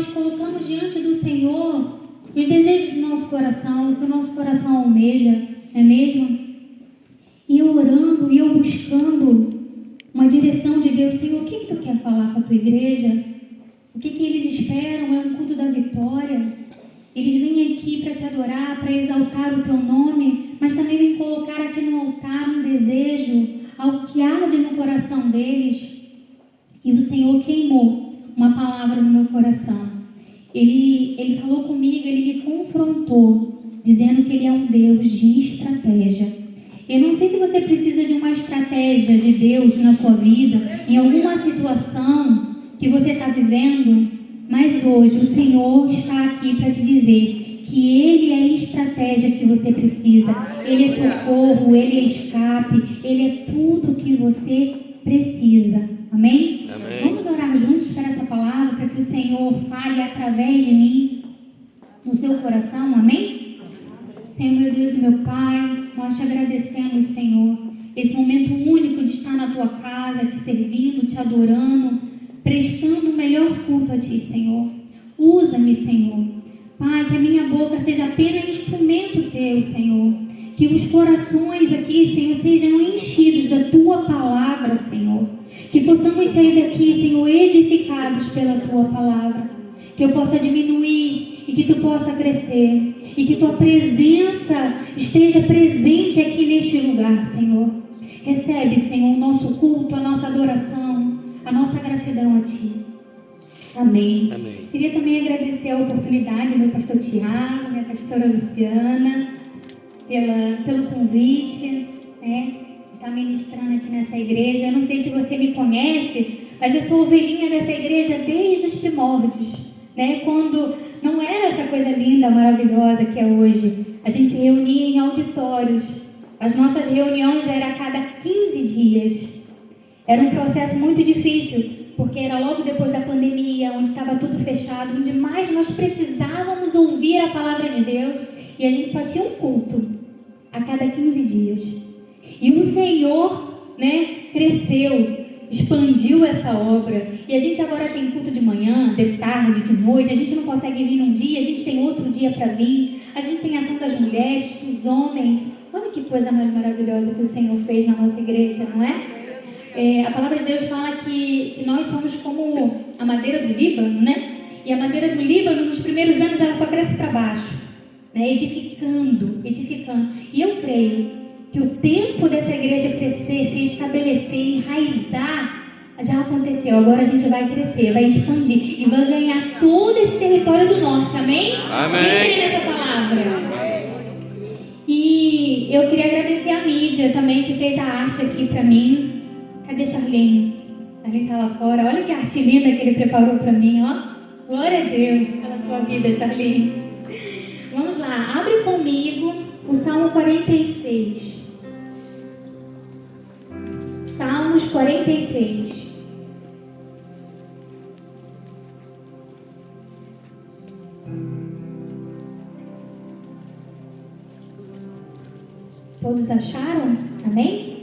nós colocamos diante do Senhor os desejos do nosso coração, o que o nosso coração almeja, não é mesmo? E eu orando, e eu buscando uma direção de Deus. Senhor, o que Tu quer falar com a Tua igreja? O que eles esperam? É um culto da vitória. Eles vêm aqui para Te adorar, para exaltar o Teu nome, mas também vêm colocar aqui no altar um desejo, algo que arde no coração deles. E o Senhor queimou uma palavra no meu coração. Ele falou comigo, Ele me confrontou, dizendo que Ele é um Deus de estratégia. Eu não sei se você precisa de uma estratégia de Deus na sua vida, em alguma situação que você está vivendo, mas hoje o Senhor está aqui para te dizer que Ele é a estratégia que você precisa. Ele é socorro, Ele é escape, Ele é tudo que você precisa. Amém? Amém. Vamos orar juntos para essa palavra, para que o Senhor fale através de mim no seu coração. Amém? Senhor, meu Deus e meu Pai, nós te agradecemos, Senhor, esse momento único de estar na Tua casa, te servindo, te adorando, prestando o melhor culto a Ti, Senhor. Usa-me, Senhor. Pai, que a minha boca seja apenas instrumento Teu, Senhor. Que os corações aqui, Senhor, sejam enchidos da Tua palavra, Senhor. Que possamos sair daqui, Senhor, edificados pela Tua palavra. Que eu possa diminuir e que Tu possa crescer. E que Tua presença esteja presente aqui neste lugar, Senhor. Recebe, Senhor, o nosso culto, a nossa adoração, a nossa gratidão a Ti. Amém. Amém. Queria também agradecer a oportunidade, meu pastor Tiago, minha pastora Luciana, pelo convite, né, de estar ministrando aqui nessa igreja. Eu não sei se você me conhece, mas eu sou ovelhinha dessa igreja desde os primórdios, né, quando não era essa coisa linda, maravilhosa que é hoje. A gente se reunia em auditórios. As nossas reuniões eram a cada 15 dias. Era um processo muito difícil, porque era logo depois da pandemia, onde estava tudo fechado, onde mais nós precisávamos ouvir a palavra de Deus, e a gente só tinha um culto a cada 15 dias. E o Senhor, né, cresceu, expandiu essa obra, e a gente agora tem culto de manhã, de tarde, de noite. A gente não consegue vir num dia, a gente tem outro dia para vir. A gente tem ação das mulheres, dos homens. Olha que coisa mais maravilhosa que o Senhor fez na nossa igreja, não é? A palavra de Deus fala que nós somos como a madeira do Líbano, né? E a madeira do Líbano, nos primeiros anos, ela só cresce para baixo, né? Edificando. E eu creio que o tempo dessa igreja crescer, se estabelecer, enraizar, já aconteceu. Agora a gente vai crescer, vai expandir e vai ganhar todo esse território do norte. Amém? Amém. Quem crê nessa palavra? E eu queria agradecer a mídia também, que fez a arte aqui para mim. Cadê Charlene? Charlene está lá fora. Olha que arte linda que ele preparou para mim, ó. Glória a Deus pela sua vida, Charlene. Vamos lá, abre comigo o Salmo 46. Salmos 46. Todos acharam? Amém?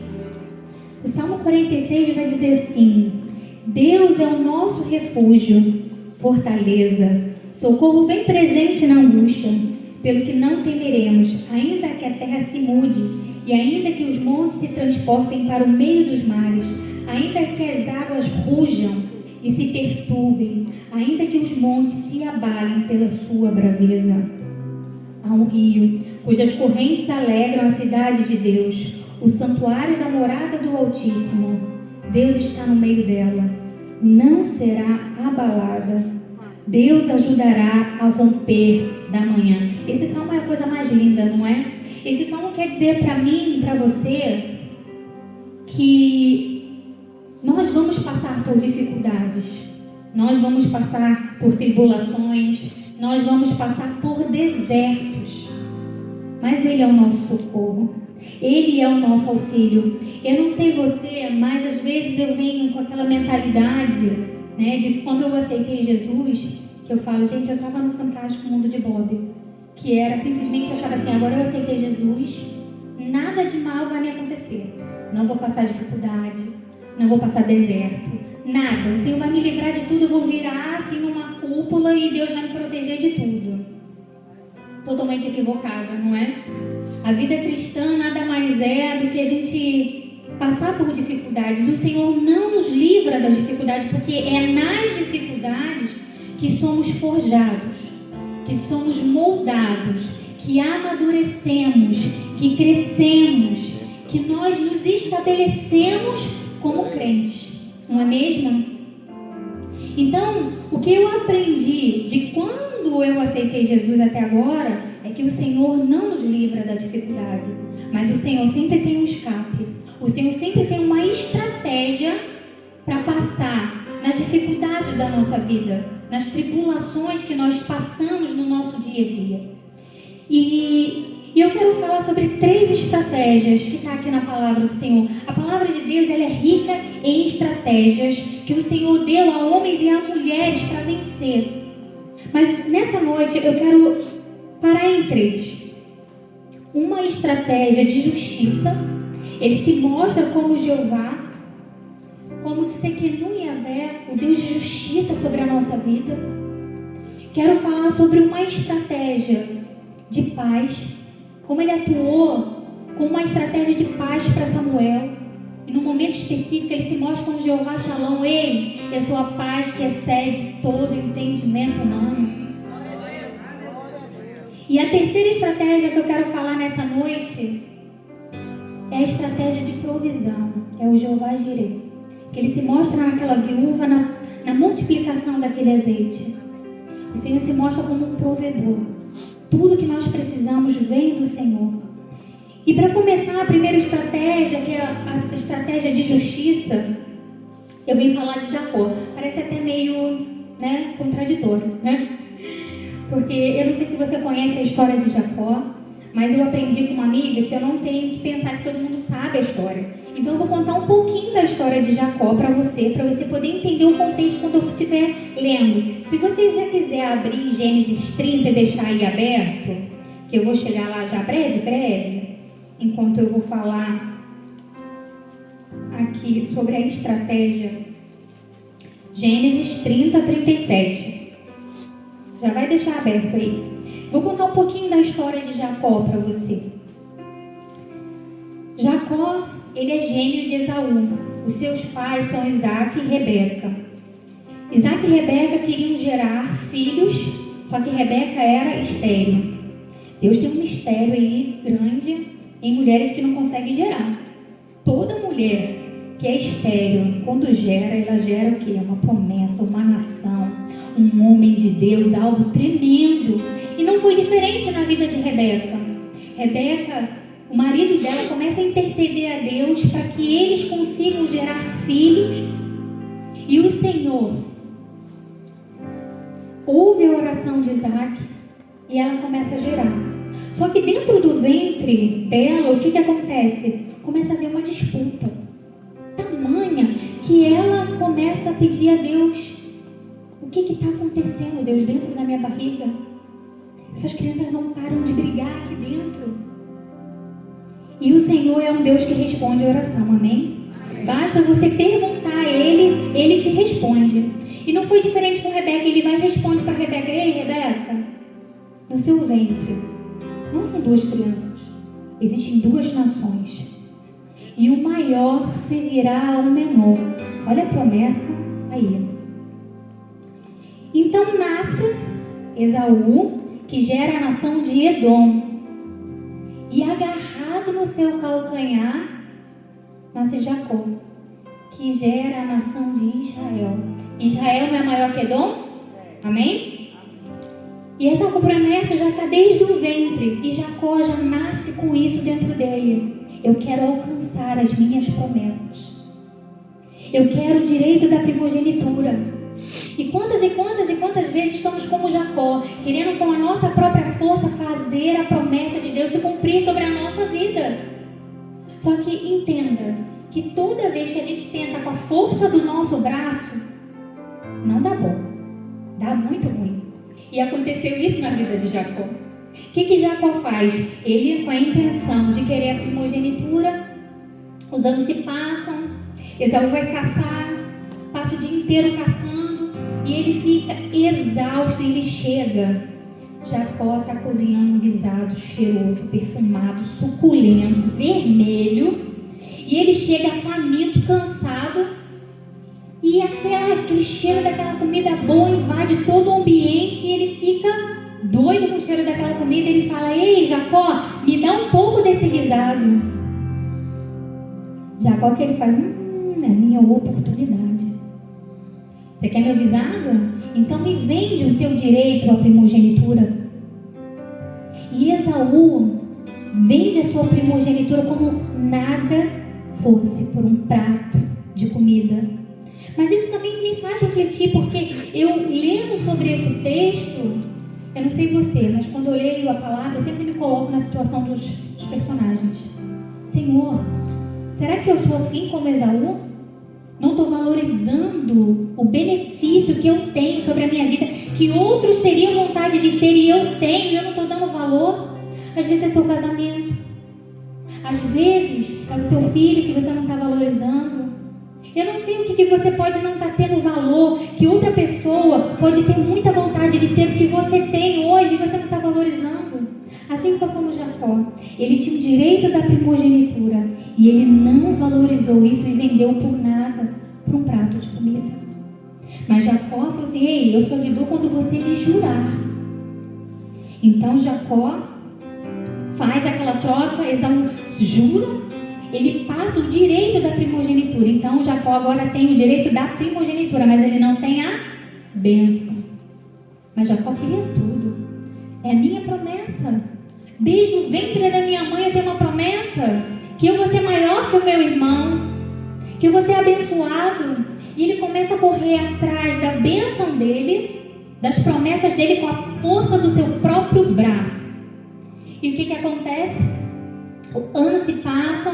O Salmo 46 vai dizer assim: Deus é o nosso refúgio, fortaleza, socorro bem presente na angústia, pelo que não temeremos, ainda que a terra se mude, e ainda que os montes se transportem para o meio dos mares, ainda que as águas rujam e se perturbem, ainda que os montes se abalem pela sua braveza. Há um rio, cujas correntes alegram a cidade de Deus, o santuário da morada do Altíssimo. Deus está no meio dela, não será abalada. Deus ajudará ao romper da manhã. Esse salmo é a coisa mais linda, não é? Esse salmo quer dizer para mim e para você que nós vamos passar por dificuldades, nós vamos passar por tribulações, nós vamos passar por desertos, mas Ele é o nosso socorro, Ele é o nosso auxílio. Eu não sei você, mas às vezes eu venho com aquela mentalidade, né, de quando eu aceitei Jesus, que eu falo, gente, eu estava no fantástico mundo de Bob, que era simplesmente achar assim, agora eu aceitei Jesus, nada de mal vai me acontecer, não vou passar dificuldade, não vou passar deserto, nada. O Senhor vai me livrar de tudo, eu vou virar assim numa cúpula e Deus vai me proteger de tudo. Totalmente equivocada, não é? A vida cristã nada mais é do que a gente passar por dificuldades. O Senhor não nos livra das dificuldades, porque é nas dificuldades que somos forjados, que somos moldados, que amadurecemos, que crescemos, que nós nos estabelecemos como crentes, não é mesmo? Então, o que eu aprendi de quando eu aceitei Jesus até agora é que o Senhor não nos livra da dificuldade, mas o Senhor sempre tem um escape, o Senhor sempre tem uma estratégia para passar nas dificuldades da nossa vida, nas tribulações que nós passamos no nosso dia a dia. E eu quero falar sobre 3 estratégias que está aqui na palavra do Senhor. A palavra de Deus, ela é rica em estratégias que o Senhor deu a homens e a mulheres para vencer. Mas nessa noite eu quero parar em 3. Uma estratégia de justiça. Ele se mostra como Jeová, como Tsidkenu Yahvé, o Deus de justiça sobre a nossa vida. Quero falar sobre uma estratégia de paz, como ele atuou com uma estratégia de paz para Samuel. E num momento específico ele se mostra como Jeová Shalom. Ei, eu sou a paz que excede todo entendimento humano. E a terceira estratégia que eu quero falar nessa noite é a estratégia de provisão. É o Jeová Jireh, que ele se mostra naquela viúva, na multiplicação daquele azeite. O Senhor se mostra como um provedor. Tudo que nós precisamos vem do Senhor. E para começar, a primeira estratégia, que é a estratégia de justiça, eu vim falar de Jacó. Parece até meio, contraditório, Porque eu não sei se você conhece a história de Jacó, mas eu aprendi com uma amiga que eu não tenho que pensar que todo mundo sabe a história. Então eu vou contar um pouquinho da história de Jacó para você poder entender o contexto quando eu estiver lendo. Se você já quiser abrir Gênesis 30 e deixar aí aberto, que eu vou chegar lá já breve, enquanto eu vou falar aqui sobre a estratégia. Gênesis 30 a 37. Já vai deixar aberto aí. Vou contar um pouquinho da história de Jacó para você. Jacó, ele é gêmeo de Esaú. Os seus pais são Isaac e Rebeca. Isaac e Rebeca queriam gerar filhos, só que Rebeca era estéril. Deus tem um mistério aí grande em mulheres que não conseguem gerar. Toda mulher que é estéril, quando gera, ela gera o quê? Uma promessa, uma nação, um homem de Deus, algo tremendo. E não foi diferente na vida de Rebeca. Rebeca, o marido dela, começa a interceder a Deus para que eles consigam gerar filhos. E o Senhor ouve a oração de Isaac e ela começa a gerar. Só que dentro do ventre dela, o que acontece? Começa a haver uma disputa tamanha que ela começa a pedir a Deus: o que está acontecendo, Deus, dentro da minha barriga? Essas crianças não param de brigar aqui dentro. E o Senhor é um Deus que responde a oração, amém? Basta você perguntar a Ele, Ele te responde. E não foi diferente com Rebeca. Ele vai e responde para Rebeca: ei, Rebeca, no seu ventre não são 2 crianças, existem 2 nações, e o maior servirá ao menor. Olha a promessa aí. Então nasce Esaú, que gera a nação de Edom, e agarrado no seu calcanhar nasce Jacó, que gera a nação de Israel. Israel não é maior que Edom? Amém? E essa promessa já está desde o ventre, e Jacó já nasce com isso dentro dele. Eu quero alcançar as minhas promessas. Eu quero o direito da primogenitura. E quantas vezes estamos como Jacó, querendo com a nossa própria força fazer a promessa de Deus se cumprir sobre a nossa vida. Só que entenda que toda vez que a gente tenta com a força do nosso braço, não dá bom, dá muito ruim. E aconteceu isso na vida de Jacó. O que Jacó faz? Ele, com a intenção de querer a primogenitura, os anos se passam, Esaú vai caçar, passa passa o dia inteiro caçando e ele fica exausto. E ele chega. Jacó está cozinhando um guisado cheiroso, perfumado, suculento, vermelho. E ele chega faminto, cansado. E aquele cheiro daquela comida boa invade todo o ambiente. E ele fica doido com o cheiro daquela comida. Ele fala: ei, Jacó, me dá um pouco desse guisado. Jacó, o que ele faz? É minha oportunidade. Você quer meu guisado? Então me vende o teu direito à primogenitura. E Esaú vende a sua primogenitura como nada fosse por um prato de comida. Mas isso também me faz refletir, porque eu lendo sobre esse texto, eu não sei você, mas quando eu leio a palavra, eu sempre me coloco na situação dos personagens. Senhor, será que eu sou assim como Esaú? Não estou valorizando o benefício que eu tenho sobre a minha vida, que outros teriam vontade de ter e eu tenho, e eu não estou dando valor. Às vezes é seu casamento, às vezes é o seu filho que você não está valorizando. Eu não sei o que você pode não estar tendo valor, que outra pessoa pode ter muita vontade de ter o que você tem hoje e você não está valorizando. Assim foi como Jacó. Ele tinha o direito da primogenitura e ele não valorizou isso e vendeu por nada, por um prato de comida. Mas Jacó falou assim: ei, eu só lhe dou quando você me jurar. Então Jacó faz aquela troca, Esaú jura, ele passa o direito da primogenitura. Então Jacó agora tem o direito da primogenitura, mas ele não tem a bênção. Mas Jacó queria tudo. É a minha promessa. Desde o ventre da minha mãe eu tenho uma promessa, que eu vou ser maior que o meu irmão, que eu vou ser abençoado. E ele começa a correr atrás da bênção dele, das promessas dele, com a força do seu próprio braço. E o que acontece? Anos se passam,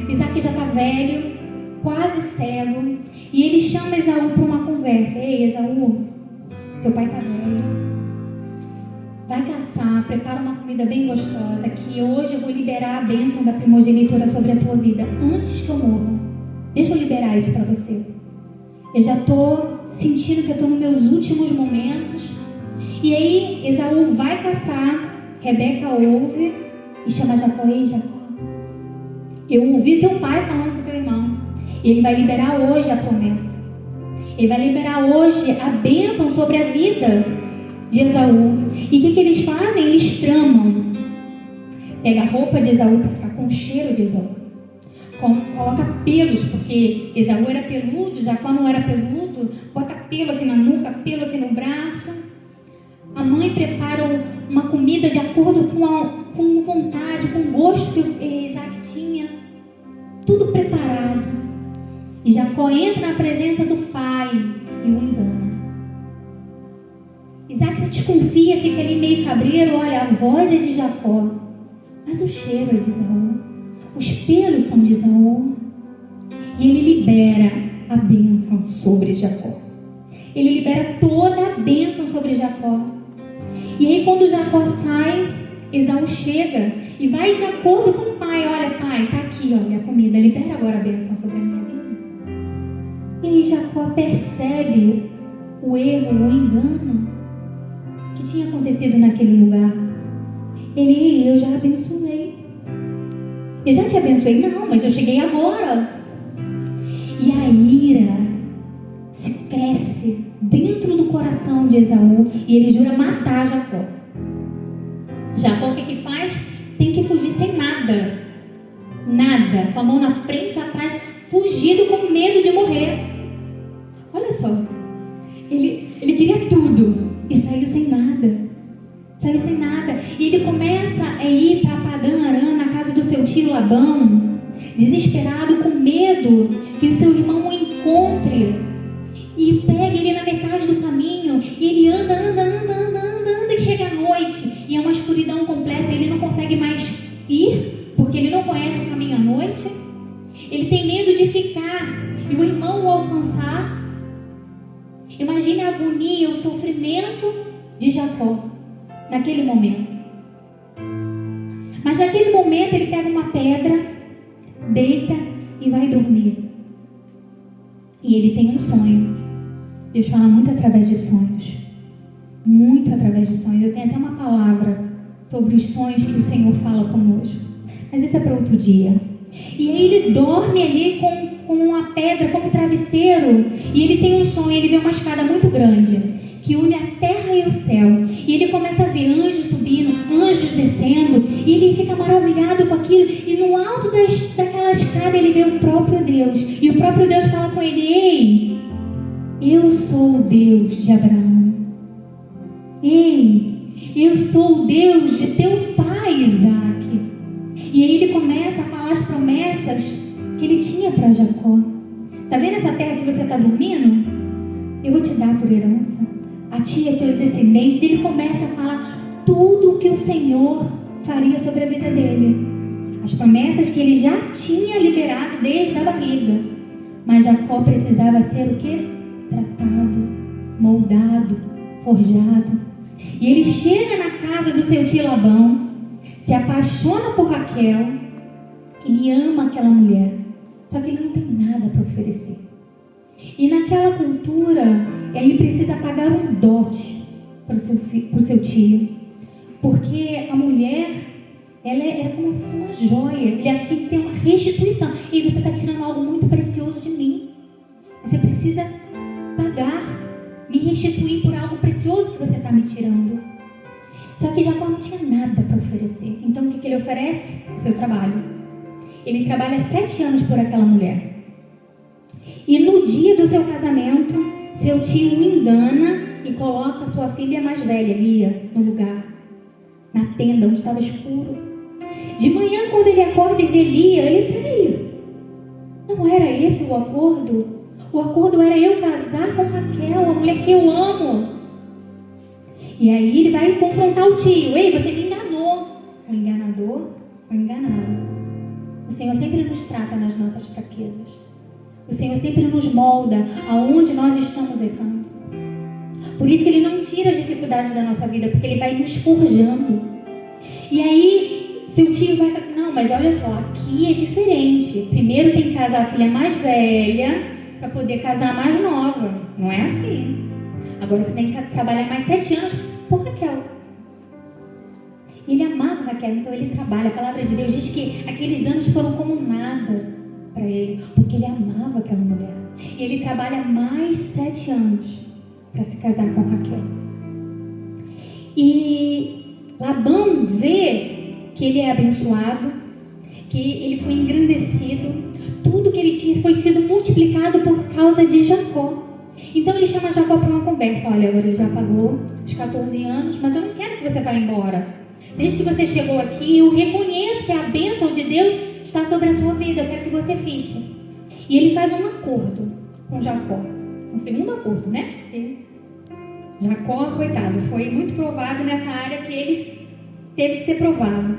Isaac já está velho, quase cego, e ele chama Esaú para uma conversa. Ei, Esaú, teu pai está velho, vai caçar, prepara uma comida bem gostosa, que hoje eu vou liberar a bênção da primogenitura sobre a tua vida, antes que eu morra. Deixa eu liberar isso para você. Eu já estou sentindo que eu estou nos meus últimos momentos. E aí Esaú vai caçar, Rebeca ouve e chama Jacó. Ei, Jacó, eu ouvi teu pai falando com teu irmão. Ele vai liberar hoje a promessa. Ele vai liberar hoje a bênção sobre a vida de Esaú. E o que eles fazem? Eles tramam. Pega a roupa de Esaú para ficar com o cheiro de Esaú. Coloca pelos, porque Esaú era peludo, Jacó não era peludo. Bota pelo aqui na nuca, pelo aqui no braço. A mãe prepara uma comida de acordo com vontade, com o gosto que Isaac tinha. Tudo preparado. E Jacó entra na presença do pai e o engana. Isaac se desconfia, fica ali meio cabreiro. Olha, a voz é de Jacó, mas o cheiro é de Esaú. Os pelos são de Esaú. E ele libera a bênção sobre Jacó. Ele libera toda a bênção sobre Jacó. E aí quando Jacó sai, Esaú chega e vai de acordo com o pai. Olha, pai, está aqui, olha a comida, libera agora a bênção sobre a minha vida. E aí Jacó percebe o erro, o engano que tinha acontecido naquele lugar. Eu já abençoei. Eu já te abençoei? Não, mas eu cheguei agora. E a ira se cresce dentro do coração de Esaú e ele jura matar Jacó. Jacó o que faz? Tem que fugir sem nada. Nada, com a mão na frente e atrás, fugido com medo de morrer. Olha só, ele queria tudo e saiu sem nada. Saiu sem nada. E ele começa a ir para Padã Arã, na casa do seu tio Labão, desesperado, com medo que o seu irmão o encontre e pegue ele na metade do caminho. E ele anda e chega à noite e é uma escuridão completa. Ele não consegue mais ir porque ele não conhece o caminho à noite. Ele tem medo de ficar e o irmão o alcançar. Imagine a agonia, o sofrimento de Jacó naquele momento. Mas naquele momento ele pega uma pedra, deita e vai dormir. E ele tem um sonho. Deus fala muito através de sonhos. Muito através de sonhos. Eu tenho até uma palavra sobre os sonhos que o Senhor fala conosco. Mas isso é para outro dia. E aí ele dorme ali com uma pedra como travesseiro. E ele tem um sonho, ele vê uma escada muito grande que une a terra e o céu. E ele começa a ver anjos subindo, anjos descendo. E ele fica maravilhado com aquilo. E no alto daquela escada ele vê o próprio Deus. E o próprio Deus fala com ele: ei, eu sou o Deus de Abraão. Ei, eu sou o Deus de teu pai Isaac. E aí ele começa a falar as promessas que ele tinha para Jacó. Tá vendo essa terra que você está dormindo? Eu vou te dar por herança. A ti e a teus descendentes. Ele começa a falar tudo o que o Senhor faria sobre a vida dele. As promessas que ele já tinha liberado desde a barriga. Mas Jacó precisava ser o quê? Tratado, moldado, forjado. E ele chega na casa do seu tio Labão, se apaixona por Raquel, ele ama aquela mulher, só que ele não tem nada para oferecer. E naquela cultura, ele precisa pagar um dote para o seu tio, porque a mulher, ela era como se fosse uma joia, ele tinha que ter uma restituição. E você está tirando algo muito precioso de mim, você precisa pagar, me restituir por algo precioso que você está me tirando. Só que Jacó não tinha nada para oferecer. Então o que ele oferece? O seu trabalho. Ele trabalha 7 anos por aquela mulher. E no dia do seu casamento, seu tio o engana e coloca a sua filha mais velha, Lia, no lugar, na tenda onde estava escuro. De manhã, quando ele acorda e vê Lia, ele: peraí, não era esse o acordo? O acordo era eu casar com Raquel, a mulher que eu amo. E aí ele vai confrontar o tio: ei, você me enganou. O enganador foi enganado. O Senhor sempre nos trata nas nossas fraquezas. O Senhor sempre nos molda aonde nós estamos errando. Por isso que Ele não tira as dificuldades da nossa vida, porque Ele vai nos forjando. E aí seu tio vai falar assim: não, mas olha só, aqui é diferente. Primeiro tem que casar a filha mais velha para poder casar a mais nova. Não é assim. Agora você tem que trabalhar mais 7 anos por Raquel. Ele amava Raquel, então ele trabalha. A palavra de Deus diz que aqueles anos foram como nada para ele, porque ele amava aquela mulher. E ele trabalha mais 7 anos para se casar com Raquel. E Labão vê que ele é abençoado, que ele foi engrandecido, tudo que ele tinha foi sido multiplicado por causa de Jacó. Então ele chama Jacó para uma conversa: olha, agora ele já pagou os 14 anos, mas eu não quero que você vá embora. Desde que você chegou aqui, eu reconheço que a bênção de Deus está sobre a tua vida, eu quero que você fique. E ele faz um acordo com Jacó, um segundo acordo, né? Jacó, coitado, foi muito provado nessa área que ele teve que ser provado.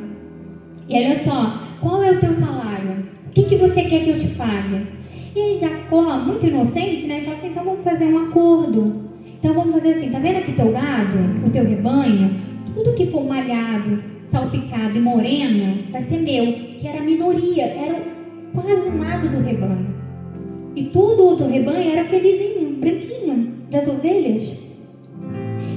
E olha só, qual é o teu salário? O que você quer que eu te pague? E aí Jacó, muito inocente, né, fala assim: então vamos fazer um acordo. Então vamos fazer assim: tá vendo aqui teu gado, o teu rebanho? Tudo que for malhado, salpicado e moreno vai ser meu, que era a minoria, era quase nada do rebanho. E tudo do rebanho era aquelezinho, branquinho, das ovelhas.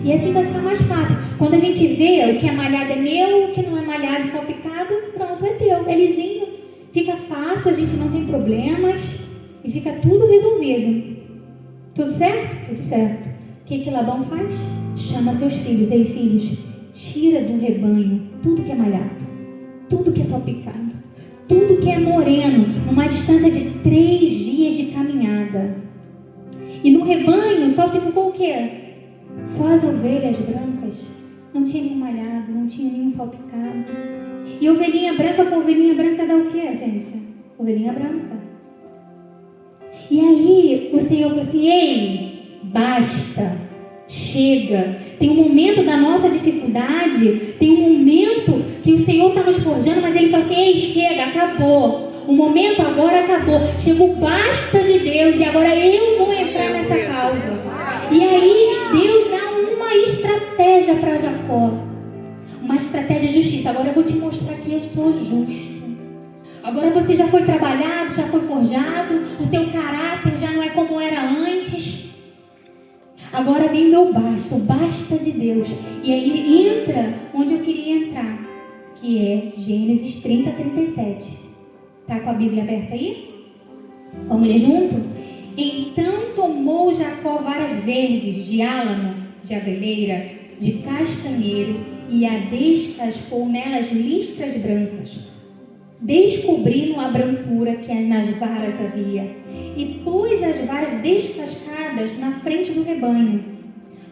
E assim vai ficar mais fácil. Quando a gente vê o que é malhado é meu, o que não é malhado e salpicado, pronto, é teu, é lisinho. Fica fácil, a gente não tem problemas e fica tudo resolvido. Tudo certo? Tudo certo. O que Labão faz? Chama seus filhos: ei, filhos, tira do rebanho tudo que é malhado, tudo que é salpicado, tudo que é moreno, numa distância de 3 dias de caminhada. E no rebanho só se ficou o quê? Só as ovelhas brancas. Não tinha nenhum malhado, não tinha nenhum salpicado. E ovelhinha branca com ovelhinha branca dá o quê, gente? Ovelhinha branca. E aí o Senhor falou assim: ei, basta. Chega, tem um momento da nossa dificuldade, tem um momento que o Senhor está nos forjando, mas Ele fala assim: ei, chega, acabou, o momento agora acabou, chegou o basta de Deus e agora eu vou entrar nessa causa. E aí Deus dá uma estratégia para Jacó, uma estratégia de justiça. Agora eu vou te mostrar que eu sou justo. Agora você já foi trabalhado, já foi forjado, o seu caráter já não é como era antes. Agora vem o meu basta, o basta de Deus. E aí entra onde eu queria entrar, que é Gênesis 30:37. Tá com a Bíblia aberta aí? Vamos ler junto? Então tomou Jacó varas verdes de álamo, de aveleira, de castanheiro, e a descascou nelas listras brancas, descobrindo a brancura que nas varas havia, e pôs as varas descascadas na frente do rebanho,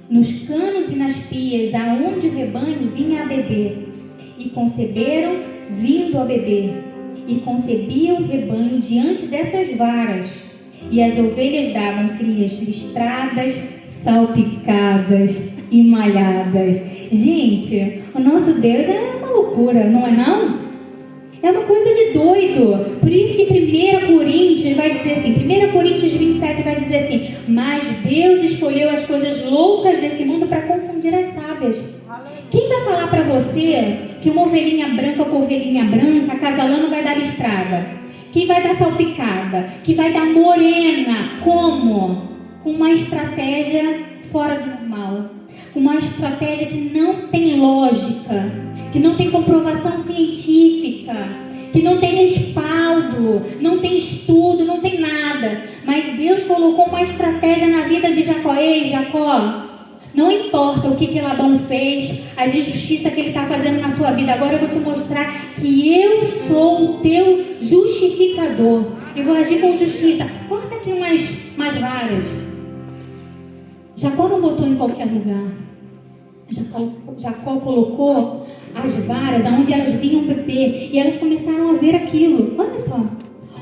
nos canos e nas pias, aonde o rebanho vinha a beber, e conceberam vindo a beber, e concebia o rebanho diante dessas varas, e as ovelhas davam crias listradas, salpicadas e malhadas. Gente, o nosso Deus é uma loucura, não é não? É uma coisa de doido. Por isso que 1 Coríntios vai dizer assim, 1 Coríntios 27 vai dizer assim: mas Deus escolheu as coisas loucas desse mundo para confundir as sábias. Quem vai falar para você que uma ovelhinha branca com ovelhinha branca, acasalando, vai dar listrada? Quem vai dar salpicada? Que vai dar morena? Como? Com uma estratégia fora do normal. Uma estratégia que não tem lógica, que não tem comprovação científica, que não tem respaldo, não tem estudo, não tem nada. Mas Deus colocou uma estratégia na vida de Jacó. Ei, Jacó, não importa o que Labão fez, as injustiças que ele está fazendo na sua vida. Agora eu vou te mostrar que eu sou o teu justificador. Eu vou agir com justiça. Corta aqui umas varas. Jacó não botou em qualquer lugar. Jacó colocou as varas aonde elas vinham beber, e elas começaram a ver aquilo. Olha só,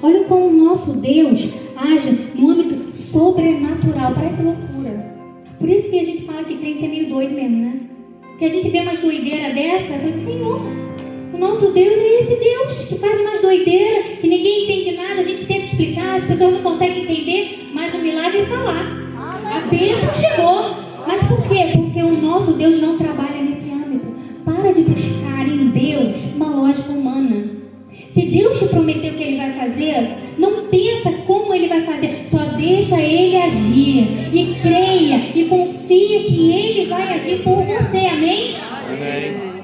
olha como o nosso Deus age no âmbito sobrenatural. Parece loucura. Por isso que a gente fala que crente é meio doido mesmo, né? Porque a gente vê umas doideiras dessa e fala: Senhor, o nosso Deus é esse Deus que faz umas doideiras que ninguém entende nada. A gente tenta explicar, as pessoas não conseguem entender, mas o milagre está lá. A bênção chegou. Mas por quê? Porque o nosso Deus não trabalha nesse âmbito. Para de buscar em Deus uma lógica humana. Se Deus te prometeu que Ele vai fazer, não pensa como Ele vai fazer. Só deixa Ele agir. E creia e confia que Ele vai agir por você. Amém? Amém.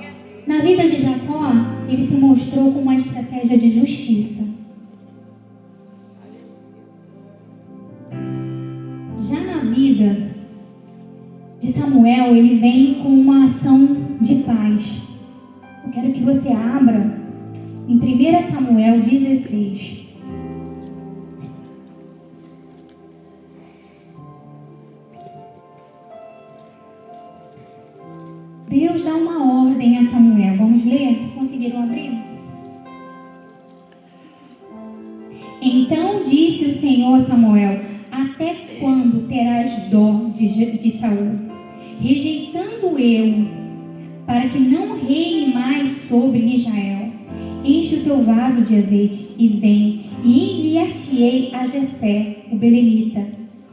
Na vida de Jacó, ele se mostrou com uma estratégia de justiça. Já na vida de Samuel, ele vem com uma ação de paz. Eu quero que você abra em 1 Samuel 16. Deus dá uma ordem a Samuel. Vamos ler? Conseguiram abrir? Então disse o Senhor a Samuel: até quando terás dó de Saul, rejeitando eu, para que não reine mais sobre Israel? Enche o teu vaso de azeite e vem, e enviar-te-ei a Jessé, o belemita,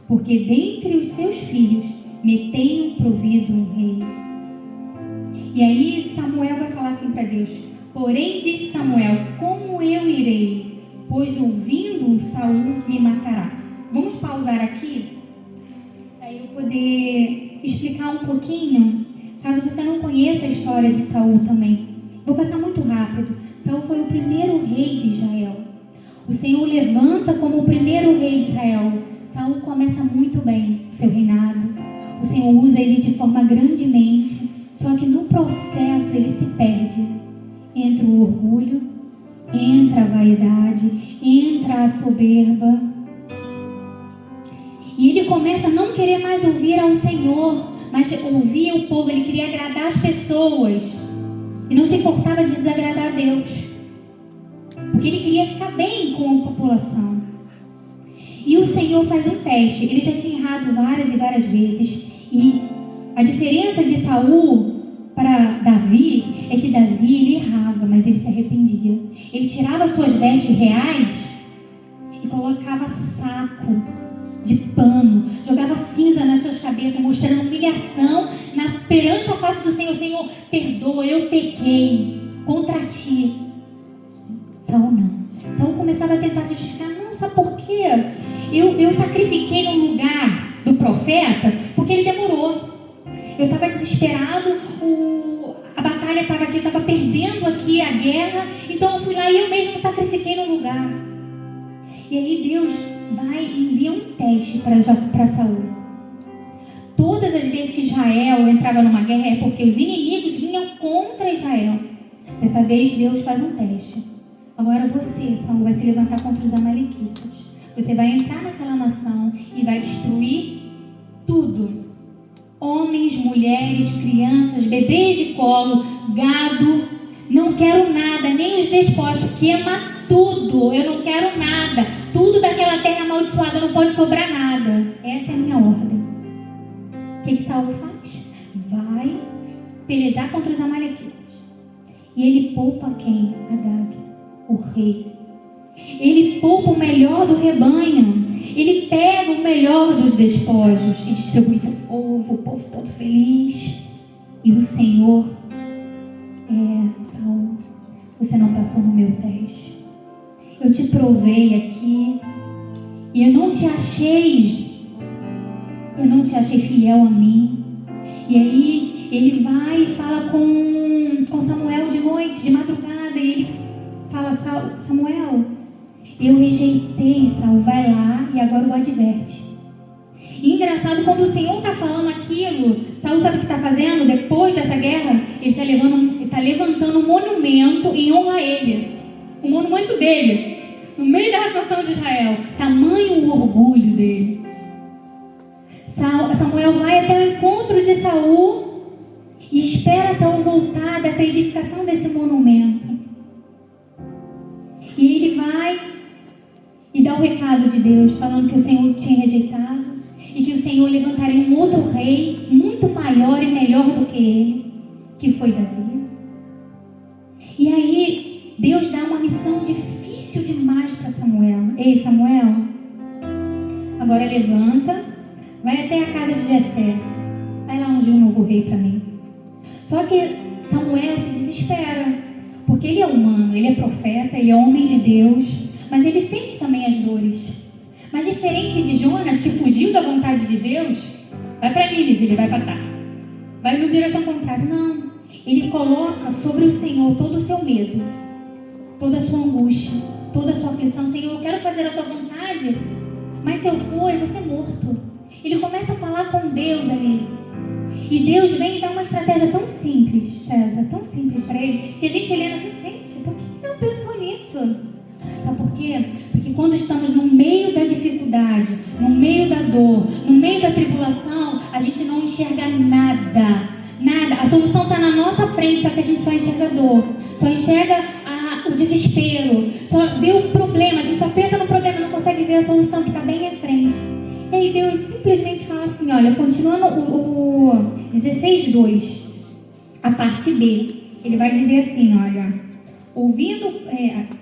porque dentre os seus filhos me tenho provido um rei. E aí Samuel vai falar assim para Deus: porém disse Samuel, como eu irei? Pois ouvindo Saul me matará. Vamos pausar aqui para eu poder explicar um pouquinho, caso você não conheça a história de Saul também. Vou passar muito rápido. Saul foi o primeiro rei de Israel. O Senhor levanta como o primeiro rei de Israel. Saul começa muito bem o seu reinado. O Senhor usa ele de forma grandemente. Só que no processo ele se perde. Entra o orgulho, entra a vaidade, entra a soberba. E ele começa a não querer mais ouvir ao Senhor, mas ouvir o povo. Ele queria agradar as pessoas e não se importava de desagradar a Deus, porque ele queria ficar bem com a população. E o Senhor faz um teste. Ele já tinha errado várias e várias vezes. E a diferença de Saul para Davi é que Davi, ele errava, mas ele se arrependia. Ele tirava suas vestes reais e colocava saco de pano, jogava cinza nas suas cabeças, mostrando humilhação perante a face do Senhor. Senhor, perdoa, eu pequei contra ti. Saul não. começava a tentar justificar. Não, sabe por quê? Eu sacrifiquei no lugar do profeta porque ele demorou. Eu estava desesperado, a batalha estava aqui, eu estava perdendo aqui a guerra, então eu fui lá e eu mesmo sacrifiquei no lugar. E aí Deus vai e envia um teste para Saul. Todas as vezes que Israel entrava numa guerra é porque os inimigos vinham contra Israel. Dessa vez Deus faz um teste. Agora você, Saul, vai se levantar contra os amalequitas. Você vai entrar naquela nação e vai destruir tudo. Homens, mulheres, crianças, bebês de colo, gado. Não quero nada, nem os despojos. Queima tudo, eu não quero nada. Tudo daquela terra amaldiçoada, não pode sobrar nada. Essa é a minha ordem. O que Saul faz? Vai pelejar contra os amalequitas. E ele poupa quem? Agag, o rei. Ele poupa o melhor do rebanho. Ele pega o melhor dos despojos e distribui para o povo todo feliz. E o Senhor, Saul, você não passou no meu teste. Eu te provei aqui e eu não te achei fiel a mim. E aí ele vai e fala com Samuel de noite, de madrugada, e ele fala: Samuel, eu rejeitei Saul, vai lá e agora o adverte. E engraçado, quando o Senhor está falando aquilo, Saul sabe o que está fazendo? Depois dessa guerra, ele está levantando um monumento em honra a ele. O monumento dele, no meio da nação de Israel. Tamanho o orgulho dele. Samuel vai até o encontro de Saul e espera Saul voltar dessa edificação desse monumento. E ele vai e dá o recado de Deus, falando que o Senhor tinha rejeitado e que o Senhor levantaria um outro rei muito maior e melhor do que ele, que foi Davi. E aí Deus dá uma missão difícil demais para Samuel. Ei, Samuel, agora levanta, vai até a casa de Jessé, vai lá ungir um novo rei para mim. Só que Samuel se desespera, porque ele é humano, ele é profeta, ele é homem de Deus, mas ele sente também as dores. Mas diferente de Jonas, que fugiu da vontade de Deus, vai para Nínive, ele vai para Tarso, vai na direção contrária. Não, ele coloca sobre o Senhor todo o seu medo, toda a sua angústia, toda a sua aflição. Senhor, eu quero fazer a tua vontade, mas se eu for, eu vou ser morto. Ele começa a falar com Deus ali. E Deus vem e dá uma estratégia tão simples, César, tão simples para ele, que a gente lendo assim, gente, por que ele não pensou nisso? Sabe por quê? Porque quando estamos no meio da dificuldade, no meio da dor, no meio da tribulação, a gente não enxerga nada. Nada. A solução está na nossa frente, só que a gente só enxerga a dor, só enxerga o desespero, só vê o problema, a gente só pensa no problema, não consegue ver a solução que está bem à frente. E aí Deus simplesmente fala assim, olha, continuando o 16:2, a parte B, ele vai dizer assim, olha,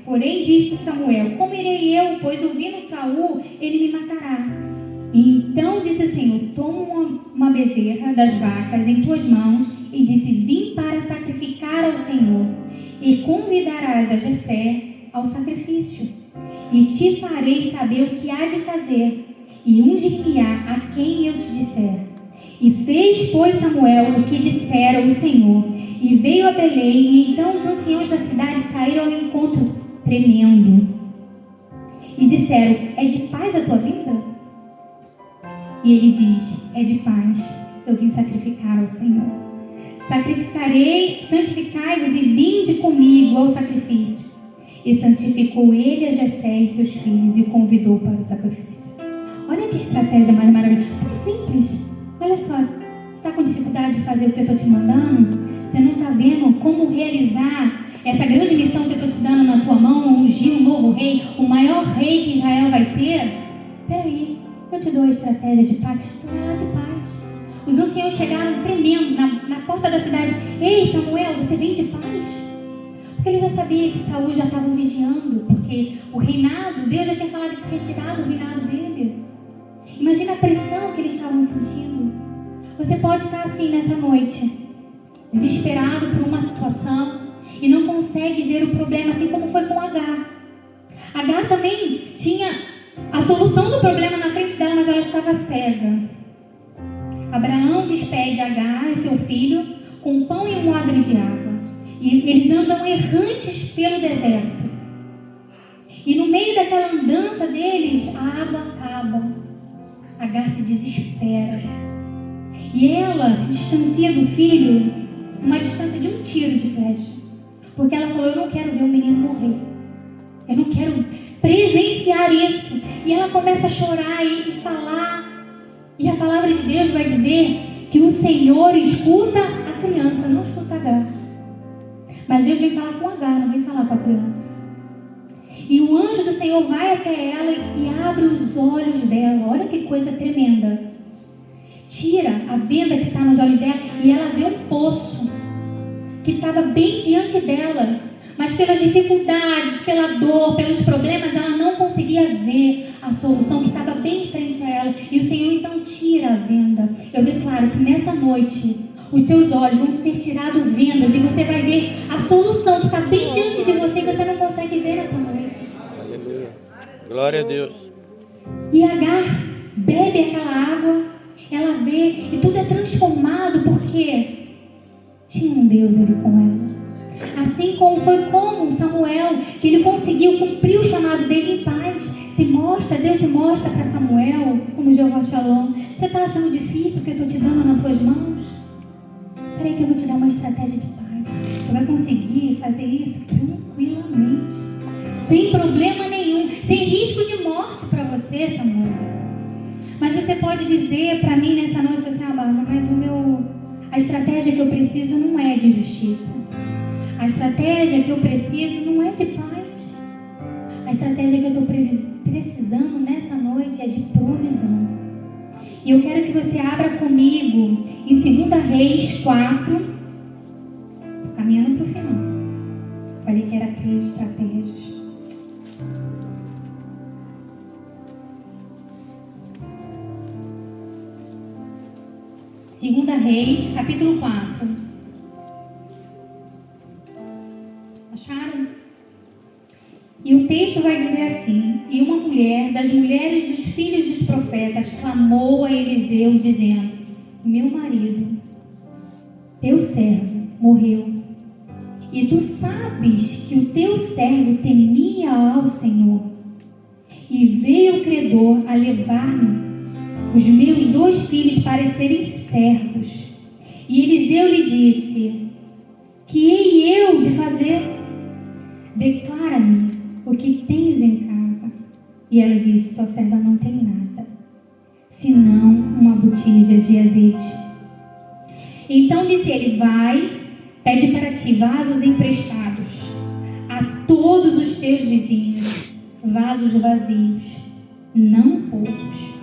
porém disse Samuel, como irei eu, pois ouvindo Saul, ele me matará. E então disse o Senhor, toma uma bezerra das vacas em tuas mãos, e disse, vim para sacrificar ao Senhor, e convidarás a Jessé ao sacrifício, e te farei saber o que há de fazer, e ungir-me-á a quem eu te disser. E fez, pois, Samuel o que dissera o Senhor, e veio a Belém, e então os anciãos da cidade saíram ao encontro tremendo, e disseram, é de paz a tua vinda? E ele diz, é de paz, eu vim sacrificar ao Senhor. Sacrificarei, santificai-vos e vinde comigo ao sacrifício. E santificou ele a Jessé e seus filhos, e o convidou para o sacrifício. Olha que estratégia mais maravilhosa, tão simples. Olha só, você está com dificuldade de fazer o que eu estou te mandando? Você não está vendo como realizar essa grande missão que eu estou te dando na tua mão, ungir um novo rei, o maior rei que Israel vai ter? Peraí, eu te dou a estratégia de paz, então vai lá de paz. Os anciãos chegaram tremendo na porta da cidade. Ei, Samuel, você vem de paz? Porque ele já sabia que Saul já estava vigiando, porque o reinado, Deus já tinha falado que tinha tirado o reinado dele. Imagina a pressão que eles estavam sentindo. Você pode estar assim nessa noite, desesperado por uma situação e não consegue ver o problema, assim como foi com Agar. Agar também tinha a solução do problema na frente dela, mas ela estava cega. Abraão despede Agar e seu filho com pão e um odre de água. E eles andam errantes pelo deserto. E no meio daquela andança deles, a água acaba. Agar se desespera. E ela se distancia do filho, uma distância de um tiro de flecha. Porque ela falou: eu não quero ver o menino morrer. Eu não quero presenciar isso. E ela começa a chorar e falar. E a palavra de Deus vai dizer que o Senhor escuta a criança, não escuta Agar. Mas Deus vem falar com Agar, não vem falar com a criança. E o anjo do Senhor vai até ela e abre os olhos dela. Olha que coisa tremenda. Tira a venda que está nos olhos dela e ela vê um poço que estava bem diante dela. Mas pelas dificuldades, pela dor, pelos problemas, ela não conseguia ver a solução que estava bem em frente a ela. E o Senhor então tira a venda. Eu declaro que nessa noite os seus olhos vão ser tirados vendas e você vai ver a solução que está bem diante de você e você não consegue ver nessa noite. Aleluia. Glória a Deus. E Agar bebe aquela água, ela vê e tudo é transformado porque tinha um Deus ali com ela. Assim como foi com Samuel, que ele conseguiu cumprir o chamado dele em paz. Deus se mostra para Samuel como Jeová Shalom. Você está achando difícil o que eu estou te dando nas tuas mãos? Peraí que eu vou te dar uma estratégia de paz. Você vai conseguir fazer isso tranquilamente, sem problema nenhum, sem risco de morte para você, Samuel. Mas você pode dizer para mim nessa noite, você, Bárbara, mas a estratégia que eu preciso não é de justiça. A estratégia que eu preciso não é de paz. A estratégia que eu estou precisando nessa noite é de provisão. E eu quero que você abra comigo em 2 Reis 4, caminhando para o final. Falei que era 3 estratégias. Segunda Reis, capítulo 4. Acharam? E o texto vai dizer assim: e uma mulher das mulheres dos filhos dos profetas clamou a Eliseu, dizendo: meu marido, teu servo, morreu. E tu sabes que o teu servo temia ao Senhor. E veio o credor a levar-me os meus 2 filhos para serem servos. E Eliseu lhe disse: que hei eu de fazer? Declara-me o que tens em casa. E ela disse: tua serva não tem nada, senão uma botija de azeite. Então disse ele: vai, pede para ti vasos emprestados a todos os teus vizinhos, vasos vazios, não poucos.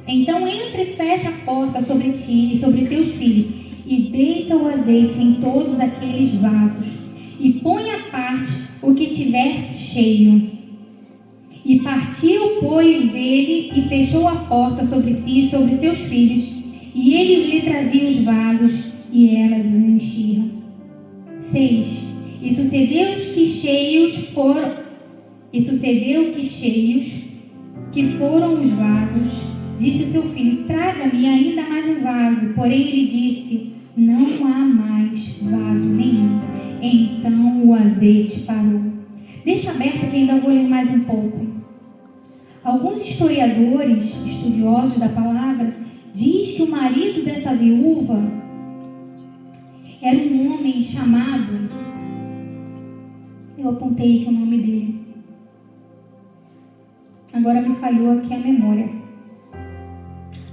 Então entra e fecha a porta sobre ti e sobre teus filhos, e deita o azeite em todos aqueles vasos, e põe à parte o que tiver cheio. E partiu, pois, ele, e fechou a porta sobre si e sobre seus filhos, e eles lhe traziam os vasos, e elas os enchiam. 6. E sucedeu que foram os vasos, disse o seu filho: traga-me ainda mais um vaso. Porém ele disse: não há mais vaso nenhum. Então o azeite parou. Deixa aberto que ainda vou ler mais um pouco. Alguns historiadores, estudiosos da palavra, diz que o marido dessa viúva era um homem chamado, eu apontei aqui o nome dele, agora me falhou aqui a memória.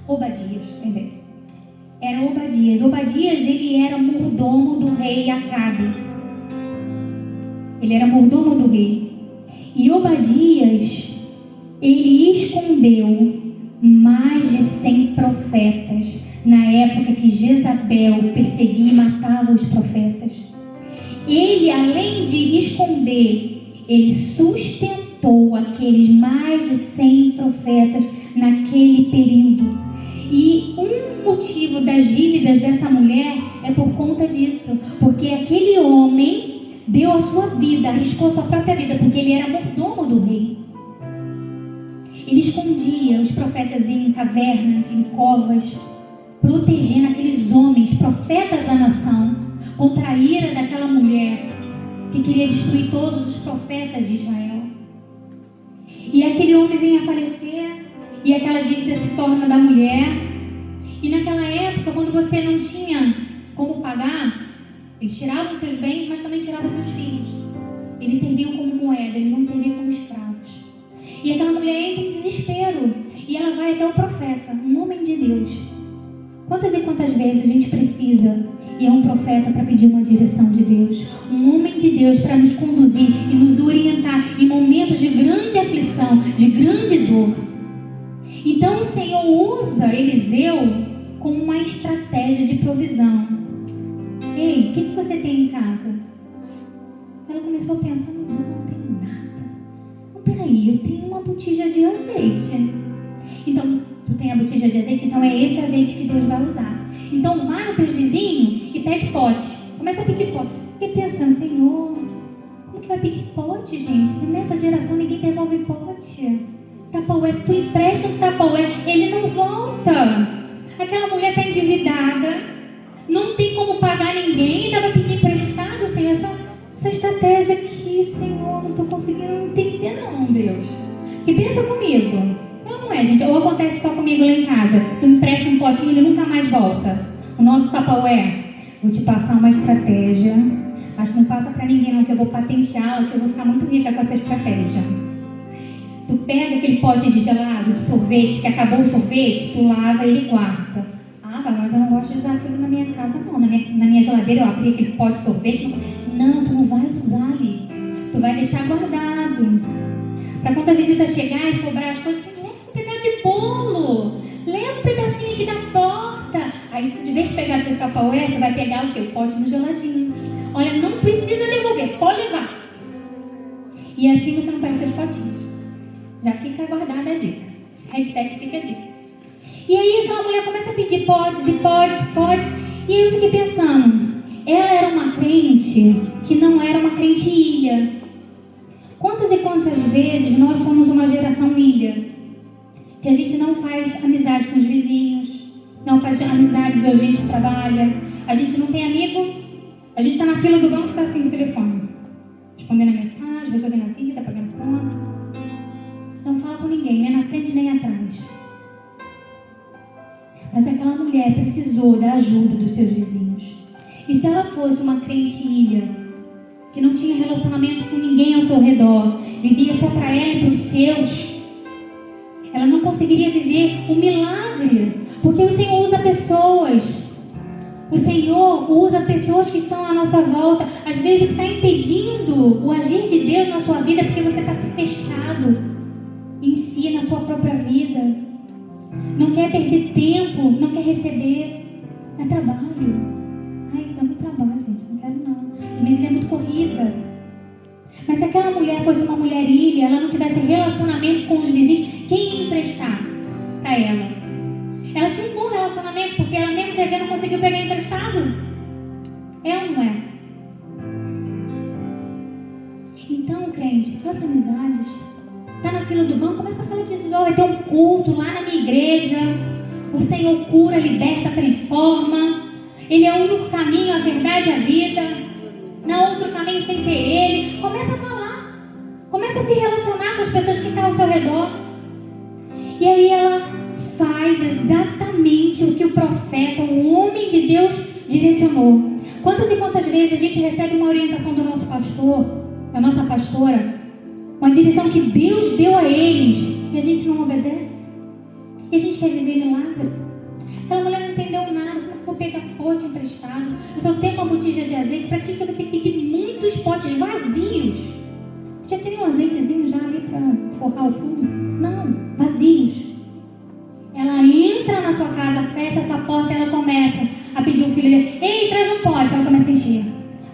Obadias, lembrei. Era Obadias. Obadias, ele era mordomo do rei Acabe. Ele era mordomo do rei. E Obadias, ele escondeu mais de 100 profetas na época que Jezabel perseguia e matava os profetas. Ele, além de esconder, ele sustentou aqueles mais de 100 profetas naquele período. E um motivo das dívidas dessa mulher é por conta disso, porque aquele homem deu a sua vida, arriscou a sua própria vida, porque ele era mordomo do rei. Ele escondia os profetas em cavernas, em covas, protegendo aqueles homens, profetas da nação, contra a ira daquela mulher que queria destruir todos os profetas de Israel. E aquele homem vem a falecer, e aquela dívida se torna da mulher. E naquela época, quando você não tinha como pagar, eles tiravam seus bens, mas também tiravam seus filhos. Eles serviam como moeda, eles vão servir como escravos. E aquela mulher entra em desespero, e ela vai até o profeta, um homem de Deus. Quantas e quantas vezes a gente precisa ir a um profeta para pedir uma direção de Deus, um homem de Deus para nos conduzir e nos orientar em momentos de grande aflição, de grande dor. Então o Senhor usa Eliseu como uma estratégia de provisão. Ei, o que você tem em casa? Ela começou a pensar, meu Deus, eu não tenho nada. Não, peraí, eu tenho uma botija de azeite. Então, tu tem a botija de azeite, então é esse azeite que Deus vai usar. Então vá no teu vizinho e pede pote. Começa a pedir pote. Fiquei pensando, Senhor, como que vai pedir pote, gente? Se nessa geração ninguém devolve pote. Tupperware, se tu empresta um Tupperware, ele não volta. Aquela mulher está endividada, não tem como pagar ninguém, ainda vai pedir emprestado, Senhor. Essa estratégia aqui, Senhor, não estou conseguindo entender não, Deus. Que pensa comigo. Não é, gente, ou acontece só comigo lá em casa, que tu empresta um potinho e ele nunca mais volta. O nosso Tupperware, vou te passar uma estratégia, mas não passa pra ninguém não, que eu vou patenteá-la, que eu vou ficar muito rica com essa estratégia. Tu pega aquele pote de gelado, de sorvete, que acabou o sorvete, tu lava ele e guarda. Ah, mas eu não gosto de usar aquilo na minha casa não, na minha geladeira eu abri aquele pote de sorvete. Não, tu não vai usar ali, tu vai deixar guardado. Pra quando a visita chegar e sobrar as coisas, assim, leva um pedaço de bolo, leva um pedacinho aqui da torta. Aí tu, de vez de pegar teu Tupperware, tu vai pegar o quê? O pote do geladinho. Olha, não precisa devolver, pode levar. E assim você não perde teus potinhos. Já fica guardada a dica. Hashtag fica a dica. E aí aquela mulher começa a pedir potes e potes e potes. E aí eu fiquei pensando, ela era uma crente que não era uma crente ilha. Quantas e quantas vezes nós somos uma geração ilha? Que a gente não faz amizade com os vizinhos, não faz amizades onde a gente trabalha, a gente não tem amigo, a gente está na fila do banco e está assim no telefone, respondendo a mensagem, resolvendo a vida, pagando conta. Não fala com ninguém, nem na frente nem atrás. Mas aquela mulher precisou da ajuda dos seus vizinhos. E se ela fosse uma crente ilha, que não tinha relacionamento com ninguém ao seu redor, vivia só para ela e para os seus, ela não conseguiria viver o milagre, porque o Senhor usa pessoas. O Senhor usa pessoas que estão à nossa volta. Às vezes o que está impedindo o agir de Deus na sua vida é porque você está se fechado em si, na sua própria vida. Não quer perder tempo, não quer receber. É trabalho. Ai, isso dá muito trabalho, gente, não quero não. E minha vida é muito corrida. Mas se aquela mulher fosse uma mulher ilha, ela não tivesse relacionamentos com os vizinhos, quem ia emprestar para ela? Ela tinha um bom relacionamento, porque ela mesmo devendo conseguiu pegar emprestado. É ou não é? Então, crente, faça amizades. Tá na fila do banco, começa a falar de Jesus. Vai ter um culto lá na minha igreja. O Senhor cura, liberta, transforma. Ele é o único caminho, a verdade e a vida. Não há outro caminho sem ser Ele. Começa a falar. Começa a se relacionar com as pessoas que estão ao seu redor. E aí ela faz exatamente o que o profeta, o homem de Deus, direcionou. Quantas e quantas vezes a gente recebe uma orientação do nosso pastor, da nossa pastora, uma direção que Deus deu a eles, e a gente não obedece? E a gente quer viver milagre? Aquela mulher não entendeu nada. Como é que eu vou pegar pote emprestado? Eu só tenho uma botija de azeite. Para que eu vou ter que pedir muitos potes vazios? Já tem um azeitezinho já ali para forrar o fundo? Não, vazios. Ela entra na sua casa, fecha essa porta, ela começa a pedir o filho dele. Ei, traz um pote. Ela começa a encher.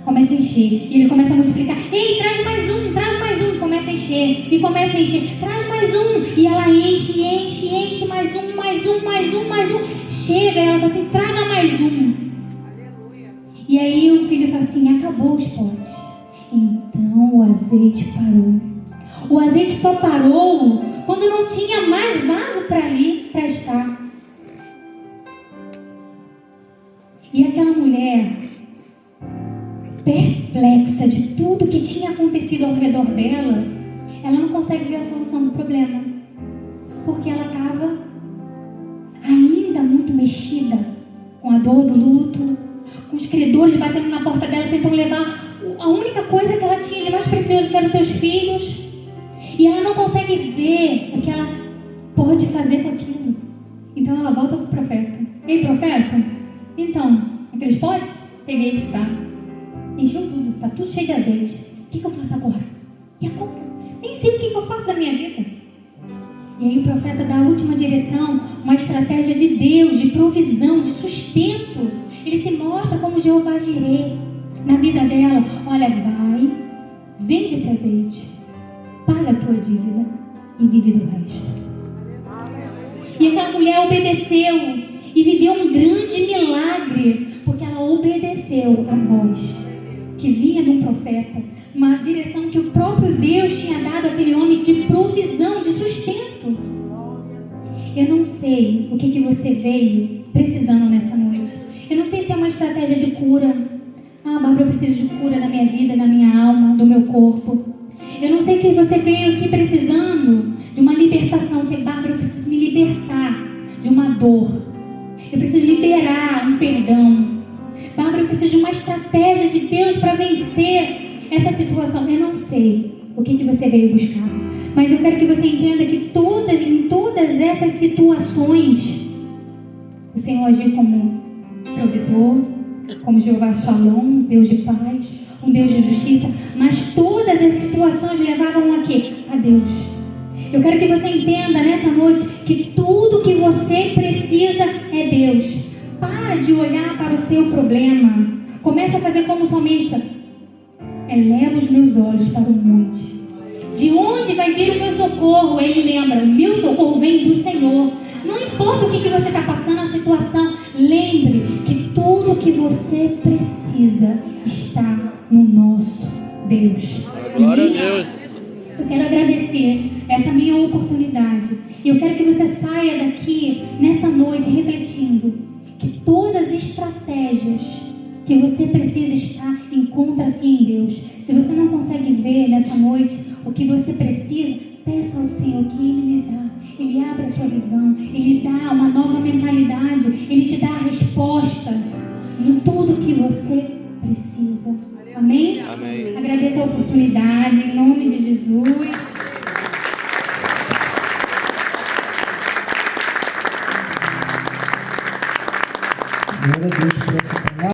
Começa a encher. E ele começa a multiplicar. Ei, traz mais um, traz mais um. Começa a encher. E começa a encher. Traz mais um. E ela enche, enche, enche. Mais um, mais um, mais um, mais um. Chega. E ela fala assim, traga mais um. Aleluia. E aí o filho fala assim, acabou os potes. Não, o azeite parou. O azeite só parou quando não tinha mais vaso para estar. E aquela mulher, perplexa de tudo que tinha acontecido ao redor dela, ela não consegue ver a solução do problema, porque ela estava ainda muito mexida com a dor do luto, com os credores batendo na porta dela, tentando levar a única coisa que ela tinha de mais precioso, que eram seus filhos, e ela não consegue ver o que ela pode fazer com aquilo. Então ela volta para o profeta. Ei, profeta, então, aqueles potes, peguei emprestado, encheu tudo, está tudo cheio de azeite. O que eu faço agora? E agora? Nem sei o que eu faço da minha vida. E aí o profeta dá a última direção, uma estratégia de Deus, de provisão, de sustento. Ele se mostra como Jeová Jirê na vida dela. Olha, vai, vende esse azeite, paga a tua dívida e vive do resto. E aquela mulher obedeceu e viveu um grande milagre, porque ela obedeceu a voz que vinha de um profeta, uma direção que o próprio Deus tinha dado àquele homem de provisão, de sustento. Eu não sei o que você veio precisando nessa noite. Eu não sei se é uma estratégia de cura. Ah, Bárbara, eu preciso de cura na minha vida, na minha alma, do meu corpo. Eu não sei que você veio aqui precisando de uma libertação. Sei, Bárbara, eu preciso me libertar de uma dor. Eu preciso liberar um perdão. Bárbara, eu preciso de uma estratégia de Deus para vencer essa situação. Eu não sei o que você veio buscar, mas eu quero que você entenda que em todas essas situações, o Senhor agiu como provedor, como Jeová Shalom, Deus de paz, um Deus de justiça, mas todas as situações levavam a quê? A Deus. Eu quero que você entenda nessa noite que tudo que você precisa é Deus. Para de olhar para o seu problema. Começa a fazer como o salmista. Eleva os meus olhos para o monte. De onde vai vir o meu socorro? Ele lembra, o meu socorro vem do Senhor. Não importa o que você está passando, a situação. Lembre que tudo que você precisa está no nosso Deus. Glória a Deus. Eu quero agradecer essa minha oportunidade. E eu quero que você saia daqui nessa noite refletindo que todas as estratégias que você precisa estar, encontra-se em Deus. Se você não consegue ver nessa noite o que você precisa, peça ao Senhor que Ele lhe dá. Ele abre a sua visão, Ele dá uma nova mentalidade, Ele te dá a resposta em tudo que você precisa. Amém? Amém. Agradeço a oportunidade, em nome de Jesus. Glória a Deus por essa palavra.